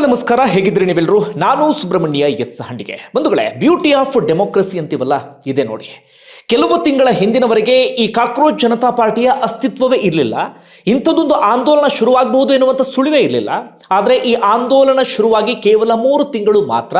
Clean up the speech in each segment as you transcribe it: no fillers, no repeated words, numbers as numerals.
ನಮಸ್ಕಾರ, ಹೇಗಿದ್ರಿ ನೀವೆಲ್ಲರೂ? ನಾನು ಸುಬ್ರಹ್ಮಣ್ಯ ಎಸ್ ಹಂಡಿಗೆ. ಬಂಧುಗಳೇ, ಬ್ಯೂಟಿ ಆಫ್ ಡೆಮೋಕ್ರಸಿ ಅಂತೀವಲ್ಲ, ಇದೆ ನೋಡಿ. ಕೆಲವು ತಿಂಗಳ ಹಿಂದಿನವರೆಗೆ ಈ ಕಾಕ್ರೋಚ್ ಜನತಾ ಪಾರ್ಟಿಯ ಅಸ್ತಿತ್ವವೇ ಇರಲಿಲ್ಲ. ಇಂಥದ್ದೊಂದು ಆಂದೋಲನ ಶುರುವಾಗಬಹುದು ಎನ್ನುವಂಥ ಸುಳಿವೇ ಇರಲಿಲ್ಲ. ಆದರೆ ಈ ಆಂದೋಲನ ಶುರುವಾಗಿ ಕೇವಲ 3 ತಿಂಗಳು ಮಾತ್ರ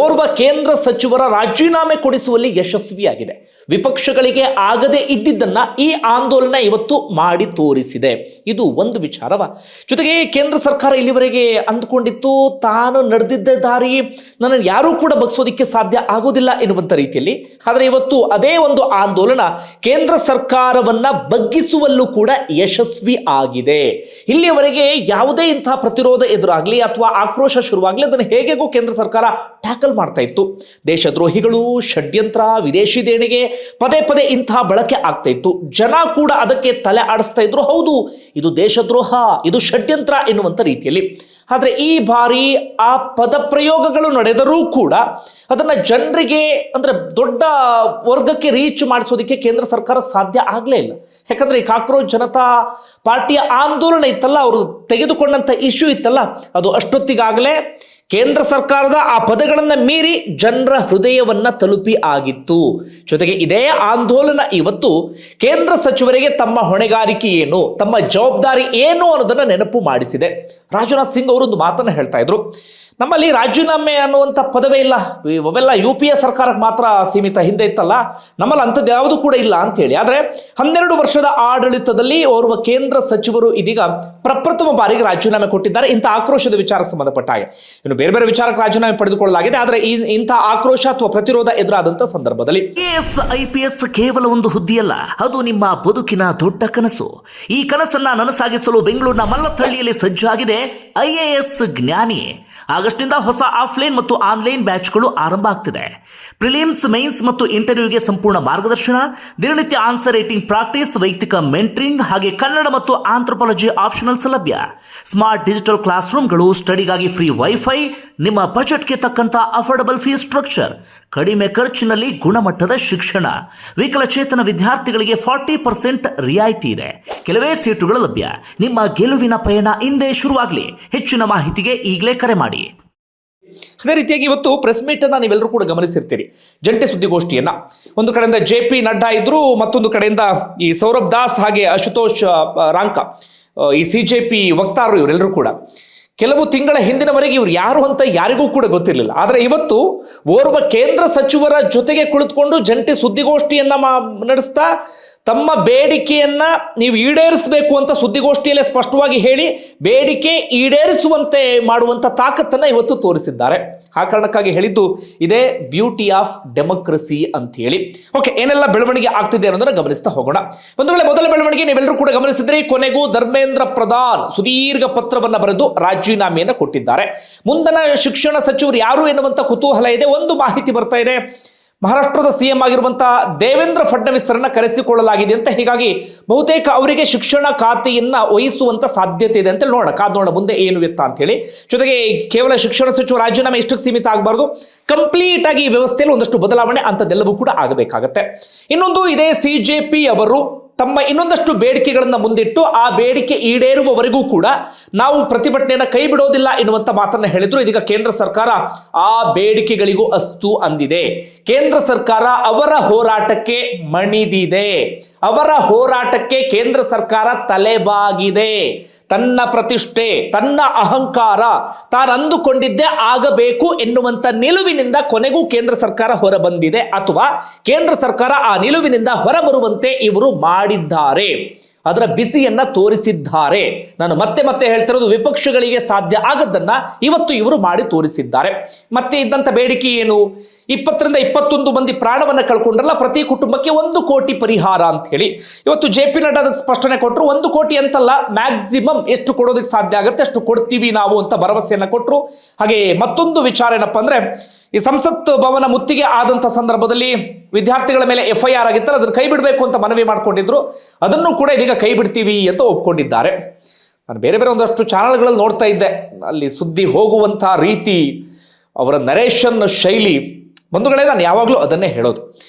ಓರ್ವ ಕೇಂದ್ರ ಸಚಿವರ ರಾಜೀನಾಮೆ ಕೊಡಿಸುವಲ್ಲಿ ಯಶಸ್ವಿಯಾಗಿದೆ. ವಿಪಕ್ಷಗಳಿಗೆ ಆಗದೆ ಇದ್ದಿದ್ದನ್ನ ಈ ಆಂದೋಲನ ಇವತ್ತು ಮಾಡಿ ತೋರಿಸಿದೆ. ಇದು ಒಂದು ವಿಚಾರವ. ಜೊತೆಗೆ ಕೇಂದ್ರ ಸರ್ಕಾರ ಇಲ್ಲಿವರೆಗೆ ಅಂದುಕೊಂಡಿತ್ತು, ತಾನು ನಡೆದಿದ್ದ ದಾರಿ ನನ್ನನ್ನು ಯಾರೂ ಕೂಡ ಬಗ್ಸೋದಿಕ್ಕೆ ಸಾಧ್ಯ ಆಗೋದಿಲ್ಲ ಎನ್ನುವಂಥ ರೀತಿಯಲ್ಲಿ. ಆದರೆ ಇವತ್ತು ಅದೇ ಒಂದು ಆಂದೋಲನ ಕೇಂದ್ರ ಸರ್ಕಾರವನ್ನ ಬಗ್ಗಿಸುವಲ್ಲೂ ಕೂಡ ಯಶಸ್ವಿ ಆಗಿದೆ. ಇಲ್ಲಿಯವರೆಗೆ ಯಾವುದೇ ಇಂತಹ ಪ್ರತಿರೋಧ ಎದುರಾಗಲಿ ಅಥವಾ ಆಕ್ರೋಶ ಶುರುವಾಗಲಿ ಅದನ್ನು ಹೇಗೆಗೂ ಕೇಂದ್ರ ಸರ್ಕಾರ ಟ್ಯಾಕಲ್ ಮಾಡ್ತಾ ಇತ್ತು. ದೇಶದ್ರೋಹಿಗಳು, ಷಡ್ಯಂತ್ರ, ವಿದೇಶಿ ದೇಣಿಗೆ ಪದೇ ಪದೇ ಇಂತಹ ಬಳಕೆ ಆಗ್ತಾ ಇತ್ತು. ಜನ ಕೂಡ ಅದಕ್ಕೆ ತಲೆ ಆಡಿಸ್ತಾ ಇದ್ರು. ಹೌದು, ಇದು ದೇಶದ್ರೋಹ, ಇದು ಷಡ್ಯಂತ್ರ ಎನ್ನುವಂಥ ರೀತಿಯಲ್ಲಿ. ಆದರೆ ಈ ಬಾರಿ ಆ ಪದ ಪ್ರಯೋಗಗಳು ನಡೆದರೂ ಕೂಡ ಅದನ್ನು ಜನರಿಗೆ ಅಂದರೆ ದೊಡ್ಡ ವರ್ಗಕ್ಕೆ ರೀಚ್ ಮಾಡಿಸೋದಕ್ಕೆ ಕೇಂದ್ರ ಸರ್ಕಾರ ಸಾಧ್ಯ ಆಗಲೇ ಇಲ್ಲ. ಯಾಕಂದರೆ ಈ ಕಾಕ್ರೋಚ್ ಜನತಾ ಪಾರ್ಟಿಯ ಆಂದೋಲನ ಇತ್ತಲ್ಲ, ಅವರು ತೆಗೆದುಕೊಂಡಂಥ ಇಶ್ಯೂ ಇತ್ತಲ್ಲ, ಅದು ಅಷ್ಟೊತ್ತಿಗಾಗಲೇ ಕೇಂದ್ರ ಸರ್ಕಾರದ ಆ ಪದಗಳನ್ನು ಮೀರಿ ಜನರ ಹೃದಯವನ್ನ ತಲುಪಿ ಆಗಿತ್ತು. ಜೊತೆಗೆ ಇದೇ ಆಂದೋಲನ ಇವತ್ತು ಕೇಂದ್ರ ಸಚಿವರಿಗೆ ತಮ್ಮ ಹೊಣೆಗಾರಿಕೆ ಏನು, ತಮ್ಮ ಜವಾಬ್ದಾರಿ ಏನು ಅನ್ನೋದನ್ನ ನೆನಪು ಮಾಡಿಸಿದೆ. ರಾಜನಾಥ್ ಸಿಂಗ್ ಅವರು ಒಂದು ಮಾತನ್ನು ಹೇಳ್ತಾ ಇದ್ರು, ನಮ್ಮಲ್ಲಿ ರಾಜೀನಾಮೆ ಅನ್ನುವಂಥ ಪದವೇ ಇಲ್ಲ, ಅವೆಲ್ಲ UPA ಸರ್ಕಾರಕ್ಕೆ ಮಾತ್ರ ಸೀಮಿತ, ಹಿಂದೆ ಇತ್ತಲ್ಲ, ನಮ್ಮಲ್ಲಿ ಅಂಥದ್ದು ಯಾವುದು ಕೂಡ ಇಲ್ಲ ಅಂತೇಳಿ. ಆದರೆ 12 ವರ್ಷದ ಆಡಳಿತದಲ್ಲಿ ಓರ್ವ ಕೇಂದ್ರ ಸಚಿವರು ಇದೀಗ ಪ್ರಪ್ರಥಮ ಬಾರಿಗೆ ರಾಜೀನಾಮೆ ಕೊಟ್ಟಿದ್ದಾರೆ. ಇಂಥ ಆಕ್ರೋಶದ ವಿಚಾರಕ್ಕೆ ಸಂಬಂಧಪಟ್ಟ ಹಾಗೆ ಇನ್ನು ಬೇರೆ ಬೇರೆ ವಿಚಾರಕ್ಕೆ ರಾಜೀನಾಮೆ ಪಡೆದುಕೊಳ್ಳಲಾಗಿದೆ. ಆದರೆ ಇಂಥ ಆಕ್ರೋಶ ಅಥವಾ ಪ್ರತಿರೋಧ ಎದುರಾದಂಥ ಸಂದರ್ಭದಲ್ಲಿ IPS ಕೇವಲ ಒಂದು ಹುದ್ದೆಯಲ್ಲ, ಅದು ನಿಮ್ಮ ಬದುಕಿನ ದೊಡ್ಡ ಕನಸು. ಈ ಕನಸನ್ನ ನನಸಾಗಿಸಲು ಬೆಂಗಳೂರಿನ ಮಲ್ಲತ್ತಹಳ್ಳಿಯಲ್ಲಿ ಸಜ್ಜಾಗಿದೆ IAS ಜ್ಞಾನಿ. ಆಗಸ್ಟ್ನಿಂದ ಹೊಸ ಆಫ್ಲೈನ್ ಮತ್ತು ಆನ್ಲೈನ್ ಬ್ಯಾಚ್ಗಳು ಆರಂಭ ಆಗ್ತಿದೆ. ಪ್ರಿಲಿಮ್ಸ್, ಮೈನ್ಸ್ ಮತ್ತು ಇಂಟರ್ವ್ಯೂಗೆ ಸಂಪೂರ್ಣ ಮಾರ್ಗದರ್ಶನ, ದಿನನಿತ್ಯ ಆನ್ಸರ್ ರೈಟಿಂಗ್ ಪ್ರಾಕ್ಟೀಸ್, ವೈಯಕ್ತಿಕ ಮೆಂಟರಿಂಗ್, ಹಾಗೆ ಕನ್ನಡ ಮತ್ತು ಆಂಥ್ರೋಪಾಲಜಿ ಆಪ್ಷನಲ್ಸ್ ಲಭ್ಯ. ಸ್ಮಾರ್ಟ್ ಡಿಜಿಟಲ್ ಕ್ಲಾಸ್ ರೂಮ್ಗಳು, ಸ್ಟಡಿಗಾಗಿ ಫ್ರೀ ವೈಫೈ, ನಿಮ್ಮ ಬಜೆಟ್ಗೆ ತಕ್ಕಂತ ಅಫೋರ್ಡಬಲ್ ಫೀಸ್ ಸ್ಟ್ರಕ್ಚರ್, ಕಡಿಮೆ ಖರ್ಚಿನಲ್ಲಿ ಗುಣಮಟ್ಟದ ಶಿಕ್ಷಣ. ವಿಕಲಚೇತನ ವಿದ್ಯಾರ್ಥಿಗಳಿಗೆ 40% ರಿಯಾಯಿತಿ ಇದೆ. ಕೆಲವೇ ಸೀಟುಗಳು ಲಭ್ಯ. ನಿಮ್ಮ ಗೆಲುವಿನ ಪಯಣ ಇಂದೇ ಶುರುವಾಗಲಿ. ಹೆಚ್ಚಿನ ಮಾಹಿತಿಗೆ ಈಗಲೇ ಕರೆ ಮಾಡಿ. ಅದೇ ರೀತಿಯಾಗಿ ಇವತ್ತು ಪ್ರೆಸ್ ಮೀಟ್ ಅನ್ನ ನೀವೆಲ್ಲರೂ ಕೂಡ ಗಮನಿಸಿರ್ತೀರಿ, ಜಂಟಿ ಸುದ್ದಿಗೋಷ್ಠಿಯನ್ನ. ಒಂದು ಕಡೆಯಿಂದ JP ನಡ್ಡಾ ಇದ್ರು, ಮತ್ತೊಂದು ಕಡೆಯಿಂದ ಈ ಸೌರಭ್ ದಾಸ್ ಹಾಗೆ ಅಶುತೋಷ್ ರಾಂಕ, ಈ CJP ವಕ್ತಾರರು, ಇವರೆಲ್ಲರೂ ಕೂಡ ಕೆಲವು ತಿಂಗಳ ಹಿಂದಿನವರೆಗೆ ಇವರು ಯಾರು ಅಂತ ಯಾರಿಗೂ ಕೂಡ ಗೊತ್ತಿರಲಿಲ್ಲ. ಆದರೆ ಇವತ್ತು ಓರ್ವ ಕೇಂದ್ರ ಸಚಿವರ ಜೊತೆಗೆ ಕುಳಿತುಕೊಂಡು ಜಂಟಿ ಸುದ್ದಿಗೋಷ್ಠಿಯನ್ನ ನಡೆಸ್ತಾ ತಮ್ಮ ಬೇಡಿಕೆಯನ್ನ ನೀವು ಈಡೇರಿಸಬೇಕು ಅಂತ ಸುದ್ದಿಗೋಷ್ಠಿಯಲ್ಲೇ ಸ್ಪಷ್ಟವಾಗಿ ಹೇಳಿ ಬೇಡಿಕೆ ಈಡೇರಿಸುವಂತೆ ಮಾಡುವಂತ ತಾಕತ್ತನ್ನ ಇವತ್ತು ತೋರಿಸಿದ್ದಾರೆ. ಆ ಕಾರಣಕ್ಕಾಗಿ ಹೇಳಿದ್ದು ಇದೇ ಬ್ಯೂಟಿ ಆಫ್ ಡೆಮೋಕ್ರಸಿ ಅಂತ ಹೇಳಿ. ಓಕೆ, ಏನೆಲ್ಲ ಬೆಳವಣಿಗೆ ಆಗ್ತಿದೆ ಅನ್ನೋದನ್ನ ಗಮನಿಸ್ತಾ ಹೋಗೋಣ. ಒಂದು ವೇಳೆ ಮೊದಲ ಬೆಳವಣಿಗೆ ನೀವೆಲ್ಲರೂ ಕೂಡ ಗಮನಿಸಿದ್ರೆ, ಕೊನೆಗೂ ಧರ್ಮೇಂದ್ರ ಪ್ರಧಾನ್ ಸುದೀರ್ಘ ಪತ್ರವನ್ನ ಬರೆದು ರಾಜೀನಾಮೆಯನ್ನು ಕೊಟ್ಟಿದ್ದಾರೆ. ಮುಂದಿನ ಶಿಕ್ಷಣ ಸಚಿವರು ಯಾರು ಎನ್ನುವಂತ ಕುತೂಹಲ ಇದೆ. ಒಂದು ಮಾಹಿತಿ ಬರ್ತಾ ಇದೆ, ಮಹಾರಾಷ್ಟ್ರದ CM ಆಗಿರುವಂತಹ ದೇವೇಂದ್ರ ಫಡ್ನವೀಸರನ್ನ ಕರೆಸಿಕೊಳ್ಳಲಾಗಿದೆ ಅಂತ. ಹೀಗಾಗಿ ಬಹುತೇಕ ಅವರಿಗೆ ಶಿಕ್ಷಣ ಖಾತೆಯನ್ನ ವಹಿಸುವಂತ ಸಾಧ್ಯತೆ ಇದೆ ಅಂತ ನೋಡೋಣ, ಕಾದ್ ನೋಡೋಣ ಮುಂದೆ ಏನು ಎತ್ತ ಅಂತ ಹೇಳಿ. ಜೊತೆಗೆ ಕೇವಲ ಶಿಕ್ಷಣ ಸಚಿವ ರಾಜೀನಾಮೆ ಇಷ್ಟಕ್ಕೆ ಸೀಮಿತ ಆಗಬಾರ್ದು, ಕಂಪ್ಲೀಟ್ ಆಗಿ ಈ ವ್ಯವಸ್ಥೆಯಲ್ಲಿ ಒಂದಷ್ಟು ಬದಲಾವಣೆ ಅಂತದೆಲ್ಲವೂ ಕೂಡ ಆಗಬೇಕಾಗತ್ತೆ. ಇನ್ನೊಂದು ಇದೇ CJP ಅವರು ತಮ್ಮ ಇನ್ನೊಂದಷ್ಟು ಬೇಡಿಕೆಗಳನ್ನು ಮುಂದಿಟ್ಟು ಆ ಬೇಡಿಕೆ ಈಡೇರುವವರೆಗೂ ಕೂಡ ನಾವು ಪ್ರತಿಭಟನೆಯನ್ನು ಕೈ ಬಿಡೋದಿಲ್ಲ ಎನ್ನುವಂತ ಮಾತನ್ನ ಹೇಳಿದ್ರು. ಇದೀಗ ಕೇಂದ್ರ ಸರ್ಕಾರ ಆ ಬೇಡಿಕೆಗಳಿಗೂ ಅಸ್ತು ಅಂದಿದೆ. ಕೇಂದ್ರ ಸರ್ಕಾರ ಅವರ ಹೋರಾಟಕ್ಕೆ ಮಣಿದಿದೆ. ಅವರ ಹೋರಾಟಕ್ಕೆ ಕೇಂದ್ರ ಸರ್ಕಾರ ತಲೆಬಾಗಿದೆ. ತನ್ನ ಪ್ರತಿಷ್ಠೆ, ತನ್ನ ಅಹಂಕಾರ, ತಾನು ಅಂದುಕೊಂಡಿದ್ದೇ ಆಗಬೇಕು ಎನ್ನುವಂತ ನಿಲುವಿನಿಂದ ಕೊನೆಗೂ ಕೇಂದ್ರ ಸರ್ಕಾರ ಹೊರಬಂದಿದೆ, ಅಥವಾ ಕೇಂದ್ರ ಸರ್ಕಾರ ಆ ನಿಲುವಿನಿಂದ ಹೊರಬರುವಂತೆ ಇವರು ಮಾಡಿದ್ದಾರೆ, ಅದರ ಬಿಸಿಯನ್ನ ತೋರಿಸಿದ್ದಾರೆ. ನಾನು ಮತ್ತೆ ಮತ್ತೆ ಹೇಳ್ತಿರೋದು, ವಿಪಕ್ಷಗಳಿಗೆ ಸಾಧ್ಯ ಆಗದ್ದನ್ನ ಇವತ್ತು ಇವರು ಮಾಡಿ ತೋರಿಸಿದ್ದಾರೆ. ಮತ್ತೆ ಇದ್ದಂತ ಬೇಡಿಕೆ ಏನು? 20ರಿಂದ 21 ಮಂದಿ ಪ್ರಾಣವನ್ನ ಕಳ್ಕೊಂಡ್ರಲ್ಲ, ಪ್ರತಿ ಕುಟುಂಬಕ್ಕೆ 1 ಕೋಟಿ ಪರಿಹಾರ ಅಂತ ಹೇಳಿ ಇವತ್ತು JP ನಡ್ಡಾ ಅದಕ್ಕೆ ಸ್ಪಷ್ಟನೆ ಕೊಟ್ಟರು. 1 ಕೋಟಿ ಅಂತಲ್ಲ, ಮ್ಯಾಕ್ಸಿಮಮ್ ಎಷ್ಟು ಕೊಡೋದಕ್ಕೆ ಸಾಧ್ಯ ಆಗುತ್ತೆ ಅಷ್ಟು ಕೊಡ್ತೀವಿ ನಾವು ಅಂತ ಭರವಸೆಯನ್ನ ಕೊಟ್ಟರು. ಹಾಗೆ ಮತ್ತೊಂದು ವಿಚಾರ ಏನಪ್ಪಾ ಅಂದ್ರೆ, ಈ ಸಂಸತ್ ಭವನ ಮುತ್ತಿಗೆ ಆದಂಥ ಸಂದರ್ಭದಲ್ಲಿ ವಿದ್ಯಾರ್ಥಿಗಳ ಮೇಲೆ FIR ಆಗಿತ್ತಲ್ಲ, ಅದನ್ನು ಕೈ ಬಿಡಬೇಕು ಅಂತ ಮನವಿ ಮಾಡ್ಕೊಂಡಿದ್ರು. ಅದನ್ನು ಕೂಡ ಇದೀಗ ಕೈ ಬಿಡ್ತೀವಿ ಅಂತ ಒಪ್ಕೊಂಡಿದ್ದಾರೆ. ನಾನು ಬೇರೆ ಬೇರೆ ಒಂದಷ್ಟು ಚಾನಲ್ಗಳಲ್ಲಿ ನೋಡ್ತಾ ಇದ್ದೆ, ಅಲ್ಲಿ ಸುದ್ದಿ ಹೋಗುವಂಥ ರೀತಿ, ಅವರ ನರೇಶನ್ ಶೈಲಿ, ಬಂಧುಗಳೇ ನಾನು ಯಾವಾಗಲೂ ಅದನ್ನೇ ಹೇಳೋದು.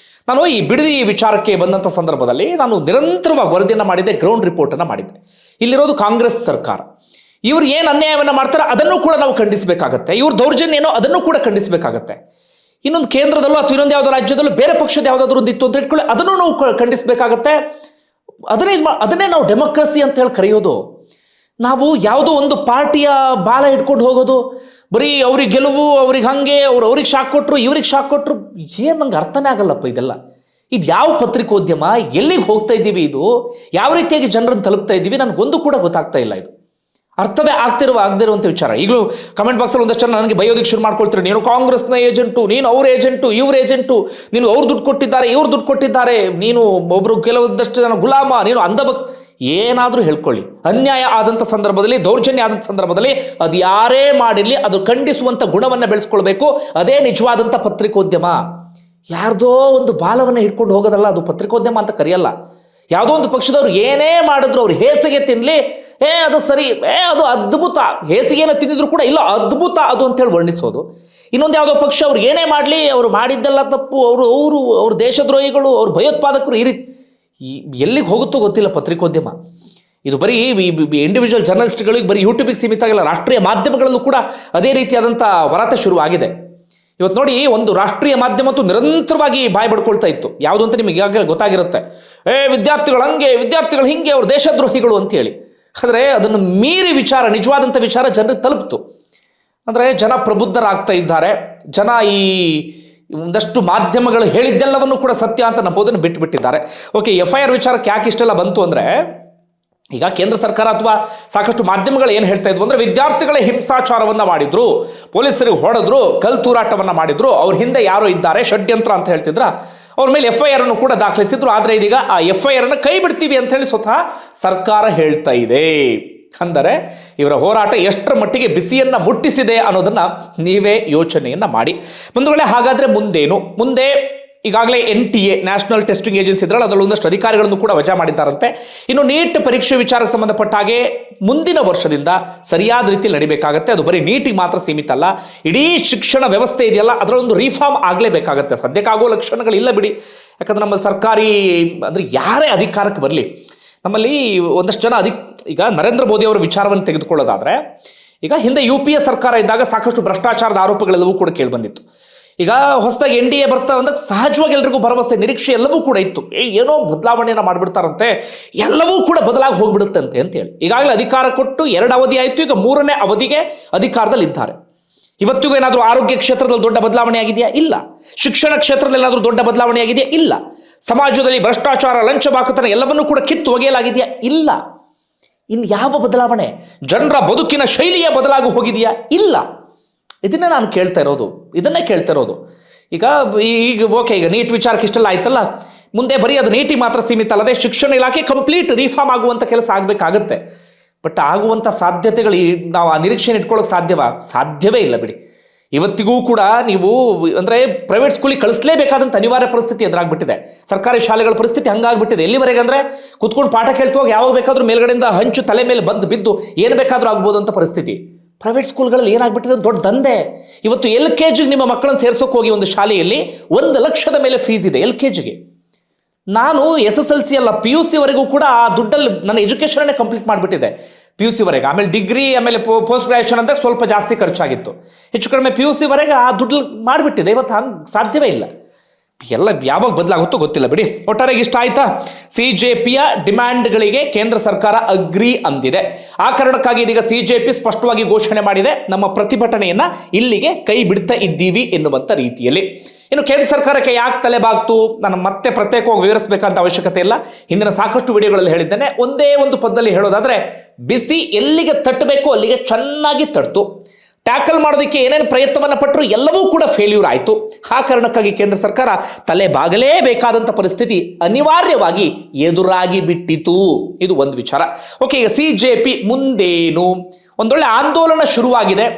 ನಾನು ಈ ಬಿಡದಿ ವಿಚಾರಕ್ಕೆ ಬಂದಂಥ ಸಂದರ್ಭದಲ್ಲಿ ನಾನು ನಿರಂತರವಾಗಿ ವರದಿಯನ್ನು ಮಾಡಿದ್ದೆ, ಗ್ರೌಂಡ್ ರಿಪೋರ್ಟನ್ನು ಮಾಡಿದ್ದೆ. ಇಲ್ಲಿರೋದು ಕಾಂಗ್ರೆಸ್ ಸರ್ಕಾರ. ಇವ್ರು ಏನು ಅನ್ಯಾಯವನ್ನು ಮಾಡ್ತಾರೆ ಅದನ್ನು ಕೂಡ ನಾವು ಖಂಡಿಸಬೇಕಾಗತ್ತೆ. ಇವ್ರ ದೌರ್ಜನ್ಯ ಏನೋ ಅದನ್ನು ಕೂಡ ಖಂಡಿಸಬೇಕಾಗತ್ತೆ. ಇನ್ನೊಂದು ಕೇಂದ್ರದಲ್ಲೋ ಅಥವಾ ಇನ್ನೊಂದು ಯಾವುದೋ ರಾಜ್ಯದಲ್ಲೋ ಬೇರೆ ಪಕ್ಷದ ಯಾವುದಾದ್ರೂ ಒಂದು ಇತ್ತು ಅಂತ ಇಟ್ಕೊಳ್ಳಿ, ಅದನ್ನು ನಾವು ಖಂಡಿಸಬೇಕಾಗತ್ತೆ. ಅದನ್ನೇ ನಾವು ಡೆಮೋಕ್ರಸಿ ಅಂತ ಹೇಳಿ ಕರೆಯೋದು. ನಾವು ಯಾವುದೋ ಒಂದು ಪಾರ್ಟಿಯ ಬಾಲ ಇಟ್ಕೊಂಡು ಹೋಗೋದು, ಬರೀ ಅವ್ರಿಗೆ ಗೆಲುವು, ಅವ್ರಿಗೆ ಹಂಗೆ, ಅವ್ರಿಗೆ ಶಾಕ್ ಕೊಟ್ಟರು, ಇವ್ರಿಗೆ ಶಾಕ್ ಕೊಟ್ಟರು, ಏನು ನಂಗೆ ಅರ್ಥನೇ ಆಗಲ್ಲಪ್ಪ ಇದೆಲ್ಲ. ಇದು ಯಾವ ಪತ್ರಿಕೋದ್ಯಮ, ಎಲ್ಲಿಗೆ ಹೋಗ್ತಾ ಇದ್ದೀವಿ, ಇದು ಯಾವ ರೀತಿಯಾಗಿ ಜನರನ್ನು ತಲುಪ್ತಾ ಇದ್ದೀವಿ, ನನಗೊಂದು ಕೂಡ ಗೊತ್ತಾಗ್ತಾ ಇಲ್ಲ. ಇದು ಅರ್ಥವೇ ಆಗದಿರುವಂಥ ವಿಚಾರ. ಈಗಲೂ ಕಮೆಂಟ್ ಬಾಕ್ಸಲ್ಲಿ ಒಂದಷ್ಟು ಜನ ನನಗೆ ಬಯೋದಕ್ಕೆ ಶುರು ಮಾಡ್ಕೊಳ್ತಾರೆ, ನೀನು ಕಾಂಗ್ರೆಸ್ನ ಏಜೆಂಟು, ನೀನು ಅವ್ರ ಏಜೆಂಟು, ಇವ್ರ ಏಜೆಂಟು, ನೀನು ಅವ್ರು ದುಡ್ಡು ಕೊಟ್ಟಿದ್ದಾರೆ, ಇವ್ರು ದುಡ್ಡು ಕೊಟ್ಟಿದ್ದಾರೆ, ನೀನು ಒಬ್ಬರು ಕೆಲವೊಂದಷ್ಟು ಜನ ಗುಲಾಮ, ನೀನು ಏನಾದರೂ ಹೇಳ್ಕೊಳ್ಳಿ. ಅನ್ಯಾಯ ಆದಂಥ ಸಂದರ್ಭದಲ್ಲಿ, ದೌರ್ಜನ್ಯ ಆದಂಥ ಸಂದರ್ಭದಲ್ಲಿ ಅದು ಯಾರೇ ಮಾಡಿರಲಿ ಅದು ಖಂಡಿಸುವಂಥ ಗುಣವನ್ನು ಬೆಳೆಸ್ಕೊಳ್ಬೇಕು. ಅದೇ ನಿಜವಾದಂಥ ಪತ್ರಿಕೋದ್ಯಮ. ಯಾರ್ದೋ ಒಂದು ಬಾಲವನ್ನು ಹಿಡ್ಕೊಂಡು ಹೋಗೋದಲ್ಲ, ಅದು ಪತ್ರಿಕೋದ್ಯಮ ಅಂತ ಕರೆಯಲ್ಲ. ಯಾವುದೋ ಒಂದು ಪಕ್ಷದವ್ರು ಏನೇ ಮಾಡಿದ್ರು ಅವ್ರು ಹೇಸಿಗೆ ತಿನ್ನಲಿ, ಅದು ಸರಿ, ಅದು ಅದ್ಭುತ, ಹೇಸಿಗೆನ ತಿಂದಿದ್ರು ಕೂಡ ಇಲ್ಲ ಅದ್ಭುತ ಅದು ಅಂತೇಳಿ ವರ್ಣಿಸೋದು. ಇನ್ನೊಂದು ಯಾವುದೋ ಪಕ್ಷ ಅವ್ರು ಏನೇ ಮಾಡಲಿ, ಅವರು ಮಾಡಿದ್ದೆಲ್ಲ ತಪ್ಪು, ಅವ್ರ ದೇಶದ್ರೋಹಿಗಳು, ಅವ್ರ ಭಯೋತ್ಪಾದಕರು, ಈ ರೀತಿ ಎಲ್ಲಿಗೆ ಹೋಗುತ್ತೋ ಗೊತ್ತಿಲ್ಲ ಪತ್ರಿಕೋದ್ಯಮ. ಇದು ಬರೀ ಇಂಡಿವಿಜುವಲ್ ಜರ್ನಲಿಸ್ಟ್ಗಳಿಗೆ ಬರೀ ಯೂಟ್ಯೂಬಿಗೆ ಸೀಮಿತ ಆಗಿಲ್ಲ, ರಾಷ್ಟ್ರೀಯ ಮಾಧ್ಯಮಗಳಲ್ಲೂ ಕೂಡ ಅದೇ ರೀತಿಯಾದಂಥ ವರಾತೆ ಶುರುವಾಗಿದೆ. ಇವತ್ತು ನೋಡಿ, ಒಂದು ರಾಷ್ಟ್ರೀಯ ಮಾಧ್ಯಮ ಅಂತೂ ನಿರಂತರವಾಗಿ ಬಾಯಿ ಬಡ್ಕೊಳ್ತಾ ಇತ್ತು. ಯಾವುದು ಅಂತ ನಿಮಗೆ ಈಗಾಗಲೇ ಗೊತ್ತಾಗಿರುತ್ತೆ. ವಿದ್ಯಾರ್ಥಿಗಳು ಹಂಗೆ, ವಿದ್ಯಾರ್ಥಿಗಳು ಹಿಂಗೆ, ಅವ್ರ ದೇಶದ್ರೋಹಿಗಳು ಅಂತೇಳಿ. ಆದರೆ ಅದನ್ನು ಮೀರಿ ವಿಚಾರ, ನಿಜವಾದಂಥ ವಿಚಾರ ಜನರಿಗೆ ತಲುಪ್ತು. ಅಂದರೆ ಜನ ಪ್ರಬುದ್ಧರಾಗ್ತಾ ಇದ್ದಾರೆ. ಜನ ಈ ಒಂದಷ್ಟು ಮಾಧ್ಯಮಗಳು ಹೇಳಿದ್ದೆಲ್ಲವನ್ನು ಕೂಡ ಸತ್ಯ ಅಂತ ನಂಬೋದನ್ನು ಬಿಟ್ಟುಬಿಟ್ಟಿದ್ದಾರೆ. ಓಕೆ, FIR ವಿಚಾರಕ್ಕೆ ಯಾಕೆ ಇಷ್ಟೆಲ್ಲ ಬಂತು ಅಂದರೆ, ಈಗ ಕೇಂದ್ರ ಸರ್ಕಾರ ಅಥವಾ ಸಾಕಷ್ಟು ಮಾಧ್ಯಮಗಳು ಏನು ಹೇಳ್ತಾ ಇದ್ವು ಅಂದರೆ, ವಿದ್ಯಾರ್ಥಿಗಳೇ ಹಿಂಸಾಚಾರವನ್ನು ಮಾಡಿದ್ರು, ಪೊಲೀಸರಿಗೆ ಹೊಡೆದ್ರು, ಕಲ್ ತೂರಾಟವನ್ನು ಮಾಡಿದ್ರು, ಅವ್ರ ಹಿಂದೆ ಯಾರೋ ಇದ್ದಾರೆ, ಷಡ್ಯಂತ್ರ ಅಂತ ಹೇಳ್ತಿದ್ರ, ಅವ್ರ ಮೇಲೆ FIR ಅನ್ನು ಕೂಡ ದಾಖಲಿಸಿದ್ರು. ಆದರೆ ಇದೀಗ ಆ FIR ಅನ್ನು ಕೈ ಬಿಡ್ತೀವಿ ಅಂತ ಹೇಳಿ ಸ್ವತಃ ಸರ್ಕಾರ ಹೇಳ್ತಾ ಇದೆ. ಅಂದರೆ ಇವರ ಹೋರಾಟ ಎಷ್ಟರ ಮಟ್ಟಿಗೆ ಬಿಸಿಯನ್ನ ಮುಟ್ಟಿಸಿದೆ ಅನ್ನೋದನ್ನ ನೀವೇ ಯೋಚನೆಯನ್ನ ಮಾಡಿ. ಬಂಧುಗಳೇ, ಹಾಗಾದ್ರೆ ಮುಂದೆ ಈಗಾಗಲೇ NTA ನ್ಯಾಷನಲ್ ಟೆಸ್ಟಿಂಗ್ ಏಜೆನ್ಸಿ ಇದ್ರಲ್ಲ, ಅದರಲ್ಲಿ ಒಂದಷ್ಟು ಅಧಿಕಾರಿಗಳನ್ನು ಕೂಡ ವಜಾ ಮಾಡಿದ್ದಾರಂತೆ. ಇನ್ನು ನೀಟ್ ಪರೀಕ್ಷೆ ವಿಚಾರಕ್ಕೆ ಸಂಬಂಧಪಟ್ಟ ಹಾಗೆ ಮುಂದಿನ ವರ್ಷದಿಂದ ಸರಿಯಾದ ರೀತಿಯಲ್ಲಿ ನಡಿಬೇಕಾಗತ್ತೆ. ಅದು ಬರೀ ನೀಟಿಗೆ ಮಾತ್ರ ಸೀಮಿತ ಅಲ್ಲ, ಇಡೀ ಶಿಕ್ಷಣ ವ್ಯವಸ್ಥೆ ಇದೆಯಲ್ಲ ಅದರಲ್ಲೊಂದು ರಿಫಾರ್ಮ್ ಆಗಲೇಬೇಕಾಗತ್ತೆ. ಸದ್ಯಕ್ಕಾಗೋ ಲಕ್ಷಣಗಳಿಲ್ಲ ಬಿಡಿ. ಯಾಕಂದ್ರೆ ನಮ್ಮ ಸರ್ಕಾರಿ ಅಂದರೆ ಯಾರೇ ಅಧಿಕಾರಕ್ಕೆ ಬರಲಿ, ನಮ್ಮಲ್ಲಿ ಒಂದಷ್ಟು ಜನ ಈಗ ನರೇಂದ್ರ ಮೋದಿ ಅವರ ವಿಚಾರವನ್ನು ತೆಗೆದುಕೊಳ್ಳೋದಾದರೆ, ಈಗ ಹಿಂದೆ UPA ಸರ್ಕಾರ ಇದ್ದಾಗ ಸಾಕಷ್ಟು ಭ್ರಷ್ಟಾಚಾರದ ಆರೋಪಗಳೆಲ್ಲವೂ ಕೂಡ ಕೇಳಿಬಂದಿತ್ತು. ಈಗ ಹೊಸದಾಗಿ NDA ಬರ್ತಾ ಬಂದಾಗ ಸಹಜವಾಗಿ ಎಲ್ರಿಗೂ ಭರವಸೆ, ನಿರೀಕ್ಷೆ ಎಲ್ಲವೂ ಕೂಡ ಇತ್ತು. ಏನೋ ಬದಲಾವಣೆಯನ್ನು ಮಾಡಿಬಿಡ್ತಾರಂತೆ, ಎಲ್ಲವೂ ಕೂಡ ಬದಲಾಗಿ ಹೋಗ್ಬಿಡುತ್ತಂತೆ ಅಂತೇಳಿ. ಈಗಾಗಲೇ ಅಧಿಕಾರ ಕೊಟ್ಟು 2 ಅವಧಿ ಆಯಿತು, ಈಗ 3ನೇ ಅವಧಿಗೆ ಅಧಿಕಾರದಲ್ಲಿ ಇದ್ದಾರೆ. ಇವತ್ತಿಗೂ ಏನಾದರೂ ಆರೋಗ್ಯ ಕ್ಷೇತ್ರದಲ್ಲಿ ದೊಡ್ಡ ಬದಲಾವಣೆ ಆಗಿದೆಯಾ? ಇಲ್ಲ. ಶಿಕ್ಷಣ ಕ್ಷೇತ್ರದಲ್ಲಿ ಏನಾದರೂ ದೊಡ್ಡ ಬದಲಾವಣೆ ಆಗಿದೆಯಾ? ಇಲ್ಲ. ಸಮಾಜದಲ್ಲಿ ಭ್ರಷ್ಟಾಚಾರ, ಲಂಚ ಬಾಕತನ ಎಲ್ಲವನ್ನೂ ಕೂಡ ಕಿತ್ತು ಒಗೆಯಲಾಗಿದೆಯಾ? ಇಲ್ಲ. ಇನ್ನು ಯಾವ ಬದಲಾವಣೆ? ಜನರ ಬದುಕಿನ ಶೈಲಿಯ ಬದಲಾಗಿ ಹೋಗಿದೆಯಾ? ಇಲ್ಲ. ಇದನ್ನೇ ನಾನು ಕೇಳ್ತಾ ಇರೋದು, ಇದನ್ನೇ ಕೇಳ್ತಾ ಇರೋದು. ಈಗ ಓಕೆ, ಈಗ ನೀಟ್ ವಿಚಾರಕ್ಕೆ ಇಷ್ಟೆಲ್ಲ ಆಯ್ತಲ್ಲ, ಮುಂದೆ ಬರೀ ಅದು ನೀಟಿಗೆ ಮಾತ್ರ ಸೀಮಿತ ಅಲ್ಲದೆ ಶಿಕ್ಷಣ ಇಲಾಖೆ ಕಂಪ್ಲೀಟ್ ರಿಫಾರ್ಮ್ ಆಗುವಂಥ ಕೆಲಸ ಆಗಬೇಕಾಗತ್ತೆ. ಬಟ್ ಆಗುವಂಥ ಸಾಧ್ಯತೆಗಳು ನಾವು ಆ ನಿರೀಕ್ಷೆನ ಇಟ್ಕೊಳ್ಳೋಕೆ ಸಾಧ್ಯವೇ ಇಲ್ಲ ಬಿಡಿ. ಇವತ್ತಿಗೂ ಕೂಡ ನೀವು ಅಂದರೆ ಪ್ರೈವೇಟ್ ಸ್ಕೂಲಿಗೆ ಕಳಿಸಲೇಬೇಕಾದಂಥ ಅನಿವಾರ್ಯ ಪರಿಸ್ಥಿತಿ ಎದುರಾಗ್ಬಿಟ್ಟಿದೆ. ಸರ್ಕಾರಿ ಶಾಲೆಗಳ ಪರಿಸ್ಥಿತಿ ಹಂಗಾಗ್ಬಿಟ್ಟಿದೆ. ಎಲ್ಲಿವರೆಗೆ ಅಂದರೆ ಕುತ್ಕೊಂಡು ಪಾಠ ಕೇಳ್ತುವಾಗ ಯಾವಾಗ ಬೇಕಾದ್ರೂ ಮೇಲ್ಗಡೆಯಿಂದ ಹಂಚು ತಲೆ ಮೇಲೆ ಬಿದ್ದು ಏನು ಬೇಕಾದರೂ ಆಗ್ಬೋದು ಅಂತ ಪರಿಸ್ಥಿತಿ. ಪ್ರೈವೇಟ್ ಸ್ಕೂಲ್ಗಳಲ್ಲಿ ಏನಾಗ್ಬಿಟ್ಟಿದೆ, ದೊಡ್ಡ ದಂಧೆ. ಇವತ್ತು LKG ನಿಮ್ಮ ಮಕ್ಕಳನ್ನು ಸೇರ್ಸೋಕೆ ಹೋಗಿ ಒಂದು ಶಾಲೆಯಲ್ಲಿ 1 ಲಕ್ಷದ ಮೇಲೆ ಫೀಸ್ ಇದೆ LKGಗೆ. ನಾನು SSLC ಅಲ್ಲ, PUC ವರೆಗೂ ಕೂಡ ಆ ದುಡ್ಡಲ್ಲಿ ನನ್ನ ಎಜುಕೇಷನ್ನೇ ಕಂಪ್ಲೀಟ್ ಮಾಡಿಬಿಟ್ಟಿದೆ. PUC ವರೆಗೆ, ಆಮೇಲೆ ಡಿಗ್ರಿ, ಆಮೇಲೆ ಪೋಸ್ಟ್ ಗ್ರಾಜುಯೇಷನ್ ಅಂದಾಗ ಸ್ವಲ್ಪ ಜಾಸ್ತಿ ಖರ್ಚಾಗಿತ್ತು. ಹೆಚ್ಚು ಕಡಿಮೆ PUC ವರೆಗೆ ಆ ದುಡ್ಡು ಮಾಡಿಬಿಟ್ಟಿದೆ. ಇವತ್ತು ಹಂಗೆ ಸಾಧ್ಯವೇ ಇಲ್ಲ. ಎಲ್ಲ ಯಾವಾಗ ಬದಲಾಗುತ್ತೋ ಗೊತ್ತಿಲ್ಲ ಬಿಡಿ. ಒಟ್ಟಾರೆಗೆ ಇಷ್ಟ ಆಯ್ತಾ? CJPಯ ಡಿಮ್ಯಾಂಡ್ಗಳಿಗೆ ಕೇಂದ್ರ ಸರ್ಕಾರ ಅಗ್ರಿ ಅಂದಿದೆ. ಆ ಕಾರಣಕ್ಕಾಗಿ ಇದೀಗ CJP ಸ್ಪಷ್ಟವಾಗಿ ಘೋಷಣೆ ಮಾಡಿದೆ, ನಮ್ಮ ಪ್ರತಿಭಟನೆಯನ್ನ ಇಲ್ಲಿಗೆ ಕೈ ಬಿಡ್ತಾ ಇದ್ದೀವಿ ಎನ್ನುವಂಥ ರೀತಿಯಲ್ಲಿ. ಇನ್ನು ಕೇಂದ್ರ ಸರ್ಕಾರಕ್ಕೆ ಯಾಕೆ ತಲೆಬಾಗ್ತು, ನಾನು ಮತ್ತೆ ಪ್ರತ್ಯೇಕವಾಗಿ ವಿವರಿಸಬೇಕಂತ ಅವಶ್ಯಕತೆ ಇಲ್ಲ. ಹಿಂದಿನ ಸಾಕಷ್ಟು ವಿಡಿಯೋಗಳಲ್ಲಿ ಹೇಳಿದ್ದೇನೆ. ಒಂದೇ ಒಂದು ಪದದಲ್ಲಿ ಹೇಳೋದಾದ್ರೆ, ಬಿಸಿ ಎಲ್ಲಿಗೆ ತಟ್ಟಬೇಕು ಅಲ್ಲಿಗೆ ಚೆನ್ನಾಗಿ ತಟ್ತು. ಟ್ಯಾಕಲ್ ಮಾಡೋದಕ್ಕೆ ಏನೇನು ಪ್ರಯತ್ನವನ್ನು ಪಟ್ಟರು ಎಲ್ಲವೂ ಕೂಡ ಫೇಲ್ಯೂರ್ ಆಯಿತು. ಆ ಕಾರಣಕ್ಕಾಗಿ ಕೇಂದ್ರ ಸರ್ಕಾರ ತಲೆ ಬಾಗಲೇಬೇಕಾದಂಥ ಪರಿಸ್ಥಿತಿ ಅನಿವಾರ್ಯವಾಗಿ ಎದುರಾಗಿ ಬಿಟ್ಟಿತು. ಇದು ಒಂದು ವಿಚಾರ. ಓಕೆ, ಈಗ CJP ಮುಂದೇನು? ಒಂದೊಳ್ಳೆ ಆಂದೋಲನ ಶುರುವಾಗಿದೆ.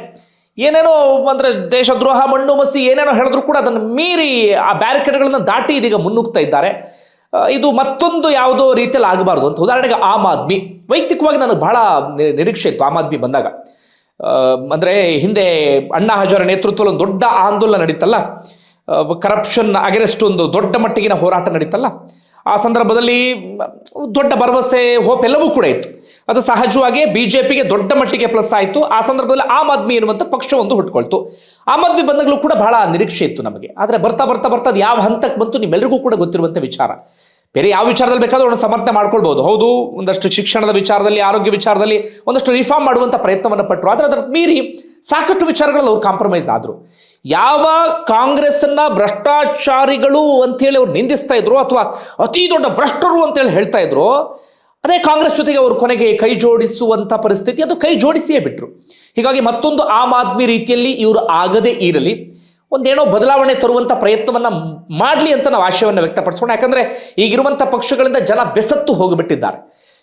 ಏನೇನೋ ಅಂದರೆ ದೇಶದ್ರೋಹ, ಮಣ್ಣು ಮಸಿ ಏನೇನೋ ಹೇಳಿದ್ರು ಕೂಡ ಅದನ್ನು ಮೀರಿ ಆ ಬ್ಯಾರಿಕೇಡ್ಗಳನ್ನು ದಾಟಿ ಇದೀಗ ಮುನ್ನುಗ್ತಾ ಇದ್ದಾರೆ. ಇದು ಮತ್ತೊಂದು ಯಾವುದೋ ರೀತಿಯಲ್ಲಿ ಆಗಬಾರ್ದು ಅಂತ. ಉದಾಹರಣೆಗೆ ಆಮ್ ಆದ್ಮಿ, ವೈಯಕ್ತಿಕವಾಗಿ ನನಗೆ ಬಹಳ ನಿರೀಕ್ಷೆ ಇತ್ತು ಆಮ್ ಆದ್ಮಿ ಬಂದಾಗ. ಅಂದರೆ ಹಿಂದೆ ಅಣ್ಣಾ ಹಜಾರೆ ನೇತೃತ್ವದಲ್ಲಿ ಒಂದು ದೊಡ್ಡ ಆಂದೋಲನ ನಡೀತಲ್ಲ, ಕರಪ್ಷನ್ ಅಗೇನ್ಸ್ಟ್ ಒಂದು ದೊಡ್ಡ ಮಟ್ಟಿಗಿನ ಹೋರಾಟ ನಡೀತಲ್ಲ, ಆ ಸಂದರ್ಭದಲ್ಲಿ ದೊಡ್ಡ ಭರವಸೆ ಹೋಪ್ ಎಲ್ಲವೂ ಕೂಡ ಇತ್ತು. ಅದು ಸಹಜವಾಗಿ ಬಿಜೆಪಿಗೆ ದೊಡ್ಡ ಮಟ್ಟಿಗೆ ಪ್ಲಸ್ ಆಯಿತು. ಆ ಸಂದರ್ಭದಲ್ಲಿ ಆಮ್ ಆದ್ಮಿ ಎನ್ನುವಂಥ ಪಕ್ಷ ಒಂದು ಹುಟ್ಕೊಳ್ತು. ಆಮ್ ಆದ್ಮಿ ಬಂದಾಗಲೂ ಕೂಡ ಬಹಳ ನಿರೀಕ್ಷೆ ಇತ್ತು ನಮಗೆ. ಆದರೆ ಬರ್ತಾ ಬರ್ತಾ ಬರ್ತಾ ಅದು ಯಾವ ಹಂತಕ್ಕೆ ಬಂತು ನಿಮ್ಮೆಲ್ಲರಿಗೂ ಕೂಡ ಗೊತ್ತಿರುವಂಥ ವಿಚಾರ. ಬೇರೆ ಯಾವ ವಿಚಾರದಲ್ಲಿ ಬೇಕಾದ್ರೂ ಅವನು ಸಮರ್ಥನೆ ಮಾಡ್ಕೊಳ್ಬಹುದು. ಹೌದು, ಒಂದಷ್ಟು ಶಿಕ್ಷಣದ ವಿಚಾರದಲ್ಲಿ, ಆರೋಗ್ಯ ವಿಚಾರದಲ್ಲಿ ಒಂದಷ್ಟು ರಿಫಾರ್ಮ್ ಮಾಡುವಂಥ ಪ್ರಯತ್ನವನ್ನು ಪಟ್ಟರು. ಆದರೆ ಅದರ ಮೀರಿ ಸಾಕಷ್ಟು ವಿಚಾರಗಳಲ್ಲಿ ಅವ್ರು ಕಾಂಪ್ರಮೈಸ್ ಆದರು. ಯಾವ ಕಾಂಗ್ರೆಸ್ಸನ್ನ ಭ್ರಷ್ಟಾಚಾರಿಗಳು ಅಂತೇಳಿ ಅವ್ರು ನಿಂದಿಸ್ತಾ ಇದ್ರು ಅಥವಾ ಅತಿ ದೊಡ್ಡ ಭ್ರಷ್ಟರು ಅಂತೇಳಿ ಹೇಳ್ತಾ ಇದ್ರು, ಅದೇ ಕಾಂಗ್ರೆಸ್ ಜೊತೆಗೆ ಅವರು ಕೊನೆಗೆ ಕೈ ಜೋಡಿಸುವಂಥ ಪರಿಸ್ಥಿತಿ, ಅದು ಕೈ ಜೋಡಿಸಿಯೇ ಬಿಟ್ರು. ಹೀಗಾಗಿ ಮತ್ತೊಂದು ಆಮ್ ಆದ್ಮಿ ರೀತಿಯಲ್ಲಿ ಇವರು ಆಗದೇ ಇರಲಿ, ಒಂದೇನೋ ಬದಲಾವಣೆ ತರುವಂಥ ಪ್ರಯತ್ನವನ್ನು ಮಾಡಲಿ ಅಂತ ನಾವು ಆಶಯವನ್ನು ವ್ಯಕ್ತಪಡಿಸೋಣ. ಯಾಕಂದರೆ ಈಗಿರುವಂಥ ಪಕ್ಷಗಳಿಂದ ಜನ ಬೆಸತ್ತು ಹೋಗಿಬಿಟ್ಟಿದ್ದಾರೆ.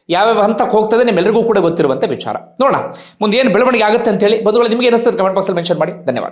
ಯಾವ್ಯಾವ ಹಂತಕ್ಕೆ ಹೋಗ್ತದೆ ನಿಮ್ಮೆಲ್ಲರಿಗೂ ಕೂಡ ಗೊತ್ತಿರುವಂಥ ವಿಚಾರ. ನೋಡೋಣ ಮುಂದೆ ಏನು ಬೆಳವಣಿಗೆ ಆಗುತ್ತೆ ಅಂತೇಳಿ. ಬಂಧುಗಳು, ನಿಮಗೆ ಏನಿಸ್ತದೆ ಕಮೆಂಟ್ ಬಾಕ್ಸಲ್ಲಿ ಮೆನ್ಷನ್ ಮಾಡಿ. ಧನ್ಯವಾದ.